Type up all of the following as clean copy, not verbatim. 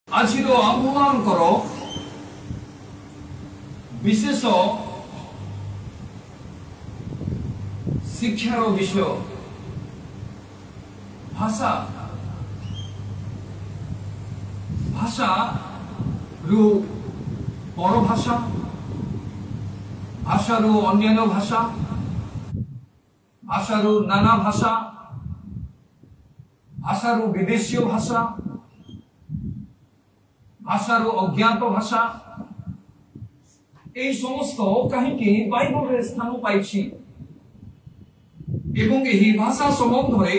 ଆଜିର ଆମ୍ଭମାନଙ୍କର ବିଶେଷ ଶିକ୍ଷାର ବିଷୟ ଭାଷା। ଭାଷାରୁ ପରଭାଷା, ଭାଷାରୁ ଅନ୍ୟାନ୍ୟ ଭାଷା, ଭାଷାରୁ ନାନା ଭାଷା, ଭାଷାରୁ ବିଦେଶୀୟ ଭାଷା, भाषारू अज्ञात भाषा এই সমস্ত কাহিনী বাইবেলের স্থান পাইছি এবং এই ভাষা সম্বন্ধে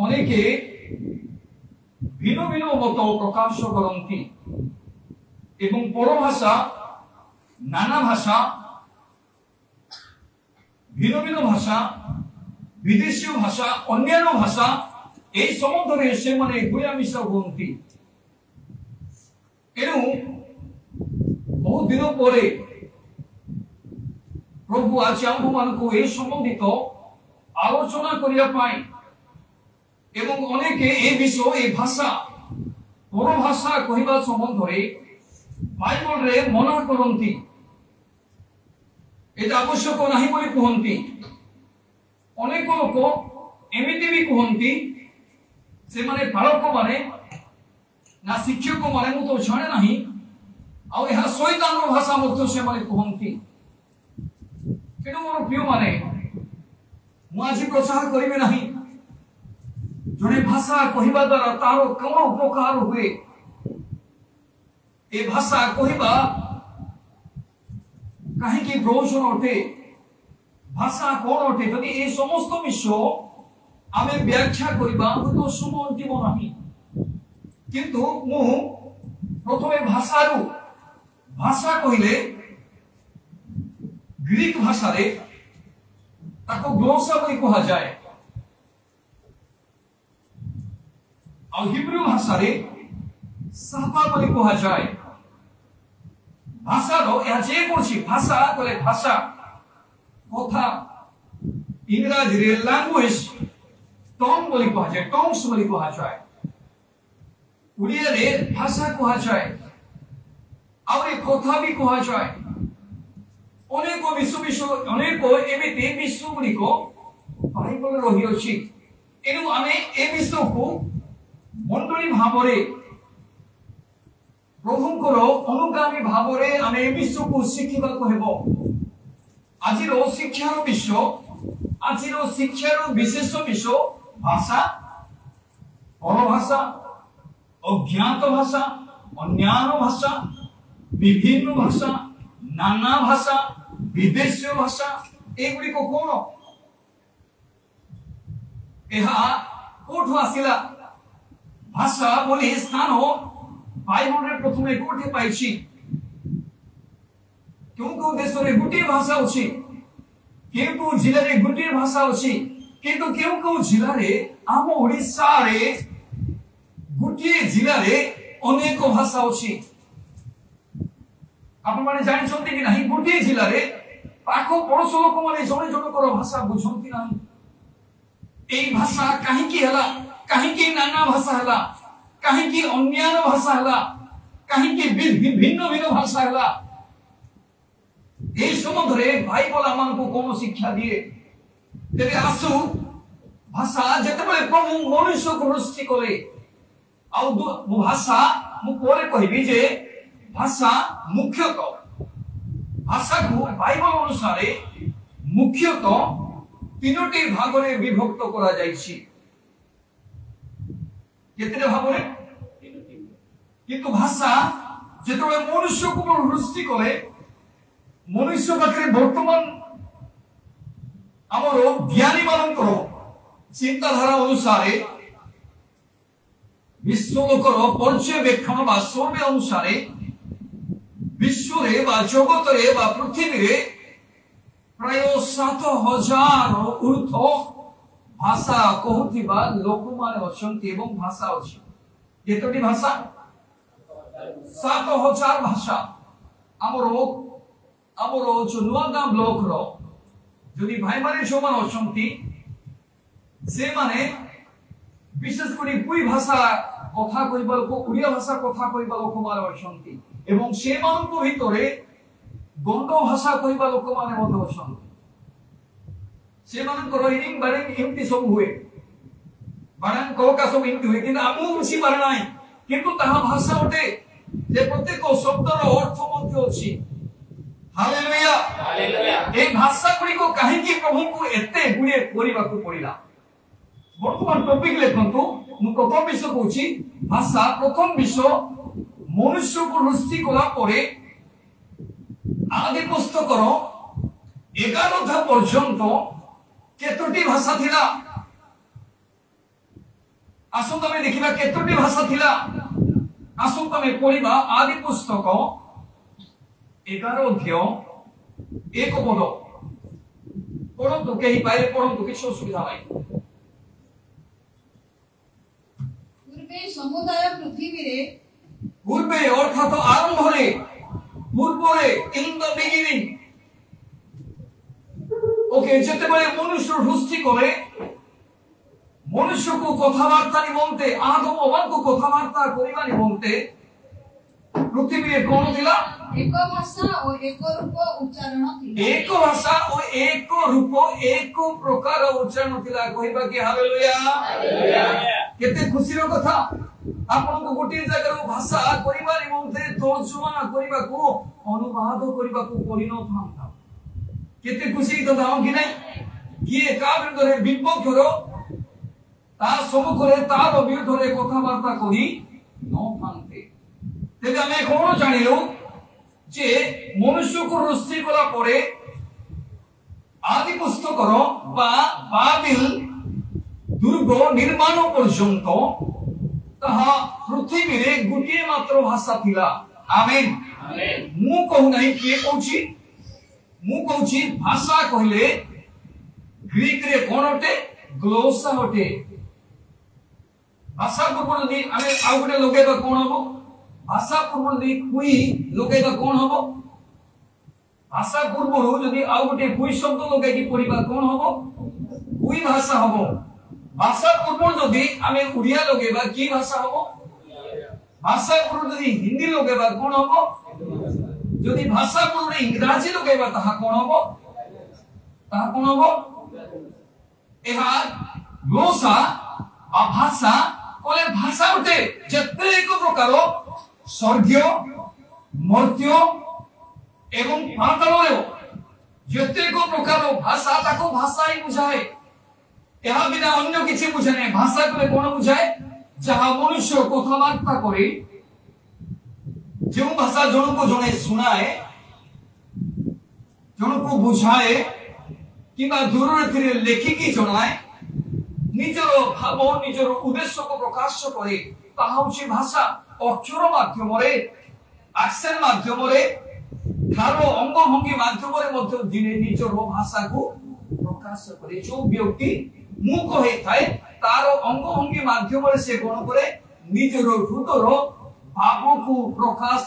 অনেকে ভিন্ন ভিন্ন মত প্রকাশ করନ୍ତି এবং পরভাষা, নানা ভাষা, ভিন্ন ভিন্ন ভাষা, বিদেশীয় ভাষা, অন্যান্য ভাষা এই সম্বন্ধে সেমানে গুয়ামিশা হুঁতি। এনু বহু দিন পরে প্রভু আজ আম্ভমানকু এই সম্বন্ধিত আলোচনা করিয়া পাই এবং অনেকে এই বিষয় এই ভাষা পরভাষা কহিবা সম্বন্ধে বাইবেলরে মনা করନ୍ତି। এটা আবশ্যক নাহি বলি কুহନ୍ତି। অনেক লোক এমিতি বি কুহନ୍ତି से माने बालक माने ना शिक्षक माने मु तो जाने नहीं आ यह शैतान भाषा मध्य से माने कहନ୍ତି। तेणु मोर प्रिय माने मु आज प्रचार करिबे नहीं जने भाषा कहिबा द्वारा तारो कोन उपकार हुए। ए भाषा कहिबा काहे कि प्रयोजन अटे, भाषा कोन अटे यदि ए समस्त विषय आमे व्याख्या करिबा तो समय अंतिम नहीं। किंतु मु प्रथमे भाषारू भाषा कहिले ग्रीक भाषा रे ताको ग्लोसा बोली कहा जाए और हिब्रू भाषा रे सापा बोली कहा जाए। भाषा रो या जे कोनसी भाषा बोले भाषा कथा इंग्रजी रे लैंग्वेज टंग बोली कहा जाए, टंग्स बोली कहा जाए, उड़िया रे भाषा कहा जाए और एक कथा भी कहा जाए। अनेक विश्व अनेक एमिति विश्व गुड़ी को बाइबल रही अछि। एनु आमे ए विश्व को मंडली भावरे प्रभुंकर अनुगामी भावरे आमे ए विश्व को शिखिबा को हेबो। आजिरो शिक्षार विषय, आजिरो शिक्षार विशेष विषय भाषा, परभाषा, अज्ञात भाषा, अन्यान्य भाषा, विभिन्न भाषा, नाना भाषा, विदेशीय भाषा एगुड़ी को कौन एहा कोठु आसिला। भाषा बोली स्थान बाइबल रे प्रथमे कोठे पाइछि। क्यों देश रे गुटी भाषा अछि, केउ जिल्ला रे गुटी भाषा अछि, किंतु केउ जिल्ला रे आम ओडिसा रे गुटी जिल्ला रे अनेक भाषा अछि। आपण माने जानि छथि कि नाही गुटी जिल्ला रे पाखो पड़ोस लोक माने जणे जणकर भाषा बुझंती नाही। एई भाषा काहे कि हला, काहे कि नाना भाषा हला, काहे कि अन्यान्य भाषा हला, काहे कि भिन्न भिन्न भाषा हला। एई सम्बन्धरे बाइबल आमानकु कोन शिक्षा दिए। तेरे आसु भाषा जेतेबेले प्रभु मनुष्य को सृष्टि करे आ भाषा मु परे कहिबी जे भाषा मुख्यतः भाषा को बाइबल अनुसार मुख्यतः तीनोटी भाग रे विभक्त करा जायछि। केते भाग रे? किंतु भाषा जेतेबेले मनुष्य को सृष्टि करे मनुष्य पाखरे वर्तमान आमर ज्ञानी मानकर चिंताधारा अनुसार विश्व लोकर पर्यवेक्षण बा सर्वे अनुसार विश्व रे बा जगत रे बा पृथ्वी रे प्राय 7,000 ऊर्ध्व भाषा कहूथिबा लोक माने अछंती एवं भाषा अछि। केतोटी भाषा? 7,000 भाषा। आमर जो नुआगां ब्लॉक रो जदि भाई माने जो मान अछंती से माने विशेष करी कोई भाषा কথা কইবা লোক ওড়িয়া ভাষা কথা কইবা লোক মানে অছন্তি এবং সেମାନଙ୍କ ভিতরে গন্ড ভাষা কইবা লোক মানে মধ্যে অছন্তি সেମାନଙ୍କର ইনিং বারিং এমতি সব হুয়ে বানান কোকা সব এমতি হুয়ে কিন্তু আমু বুঝি পারে নাই কিন্তু তাহা ভাষা ওটে যে প্রত্যেক শব্দর অর্থ মধ্যে আছে হালেলুয়া হালেলুয়া এই ভাষা গুড়িক কাহিকি প্রভুଙ୍କୁ এতে গুড়িয়ে করিବାକୁ পড়িলা বর্তমান টপিক লেখন্তু মু প্রথম বিষয় কইছি ভাষা প্রথম বিষয় মনুষ্যକୁ সৃষ্টি করা পরে আদি পুস্তকর 11 অধ্যায় পর্যন্ত কেতোটি ভাষা থিলা আসুন তুমি দেখিবা কেতোটি ভাষা থিলা আসুন তুমি পড়িবা আদি পুস্তক 11 অধ্যায় 1 পদ পড়ন্তু কেহি পাইলে পড়ন্তু কিছু অসুবিধা নাই পূর্বে সমুদায় পৃথিবীরে পূর্বে অর্থাৎ আরম্ভরে পূর্বরে ইন দ্য বিগিনিং ওকে যেতেবেলে মনুষ্য সৃষ্টি করে মনুষ্যକୁ কথাবার্তা নিমন্তে আদম অবাঙ্ক কথাবার্তা করিবা নিমন্তে পৃথিবীরে কোন ଥିଲା এক ভাষা ও এক রূপ উচ্চারণ ଥିଲା এক ভাষা ও এক রূপ এক প্রকার উচ্চারণ ଥିଲା কহিবা কি হালেলুয়া হালেলুয়া কেতে খুশির কথা ଆପଣଙ୍କୁ ଗୋଟିଏ ଜାଗାରୁ ଭାଷା କରିବା ନିମନ୍ତେ ତର୍ଜମା କରିବାକୁ ଅନୁବାଦ କରିବାକୁ ପଡ଼ିନଥାନ୍ତା କେତେ ଖୁସି କଥା ହଁ କି ନାହିଁ କିଏ କା ବିରୁଦ୍ଧରେ ବିପକ୍ଷର ତା ସମ୍ମୁଖରେ ତାର ବିରୁଦ୍ଧରେ କଥାବାର୍ତ୍ତା କରି ନଥାନ୍ତେ ତେବେ ଆମେ କଣ ଜାଣିଲୁ ଯେ ମନୁଷ୍ୟକୁ ସୃଷ୍ଟି କଲା ପରେ ଆଦି ପୁସ୍ତକର ବା ବାବିଲ ଦୁର୍ଗ ନିର୍ମାଣ ପର୍ଯ୍ୟନ୍ତ ତାହା ପୃଥିବୀରେ ଗୋଟିଏ ମାତ୍ର ଭାଷା ଥିଲା ଆମେନ୍ ମୁଁ କହୁ ନାହିଁ କିଏ କହୁଛି ମୁଁ କହୁଛି ଭାଷା କହିଲେ ଗ୍ରୀକ ରେ କଣ ଅଟେ ଗ୍ଲୋସା ଅଟେ ଭାଷା ପୂର୍ବରୁ ଯଦି ଆମେ ଆଉ ଗୋଟେ ଲଗେଇବା କଣ ହବ ଭାଷା ପୂର୍ବରୁ ଯଦି କୁଇ ଲଗେଇବା କଣ ହବ ଭାଷା ପୂର୍ବରୁ ଯଦି ଆଉ ଗୋଟେ କୁଇ ଶବ୍ଦ ଲଗେଇକି ପଢିବା କଣ ହବ କୁଇ ଭାଷା ହବ ভাষা পূর্ব যদি আমি উড়িয়া লগাইবা কি ভাষা হবো ভাষা পূর্ব যদি হিন্দি লগাইবা কোন হবো যদি ভাষা পূর্ব ইংরেজি লগাইবা তাহা কোন হবো এহা গ্লোসা বা ভাষা কলে ভাষা উঠে যেতে এক প্রকার স্বর্গীয় মর্ত্য এবং পাতালয় যেতে এক প্রকার ভাষা তাকে ভাষাই বুঝায় ଏହା ବିନା ଅନ୍ୟ କିଛି ବୁଝେ ନାହିଁ ଭାଷା କଲେ କଣ ବୁଝାଏ ଯାହା ମନୁଷ୍ୟ କଥାବାର୍ତ୍ତା করে ଯେଉଁ ଭାଷା ଜଣକୁ ଜଣେ ଶୁଣାଏ ଜଣକୁ ବୁଝାଏ କିମ୍ବା ଦୂରରେ ଥିଲେ ଲେଖିକି ଜଣାଏ ନିଜର ଭାବ ନିଜର ଉଦ୍ଦେଶ୍ୟକୁ ପ୍ରକାଶ କରେ ତାହା ହେଉଛି ଭାଷା ଅକ୍ଷର ମାଧ୍ୟମରେ ଆକ୍ସେନ ମାଧ୍ୟମରେ ଠାର ଅଙ୍ଗଭଙ୍ଗୀ ମାଧ୍ୟମରେ ମଧ୍ୟ ଦିନେ ନିଜର ଭାଷାକୁ ପ୍ରକାଶ କରେ ଯେଉଁ ବ୍ୟକ୍ତି মুখ হয়ে থাকে তার অঙ্গভঙ্গি মাধ্যমে সে কোন করে নিজের হৃদয়র ভাবকু প্রকাশ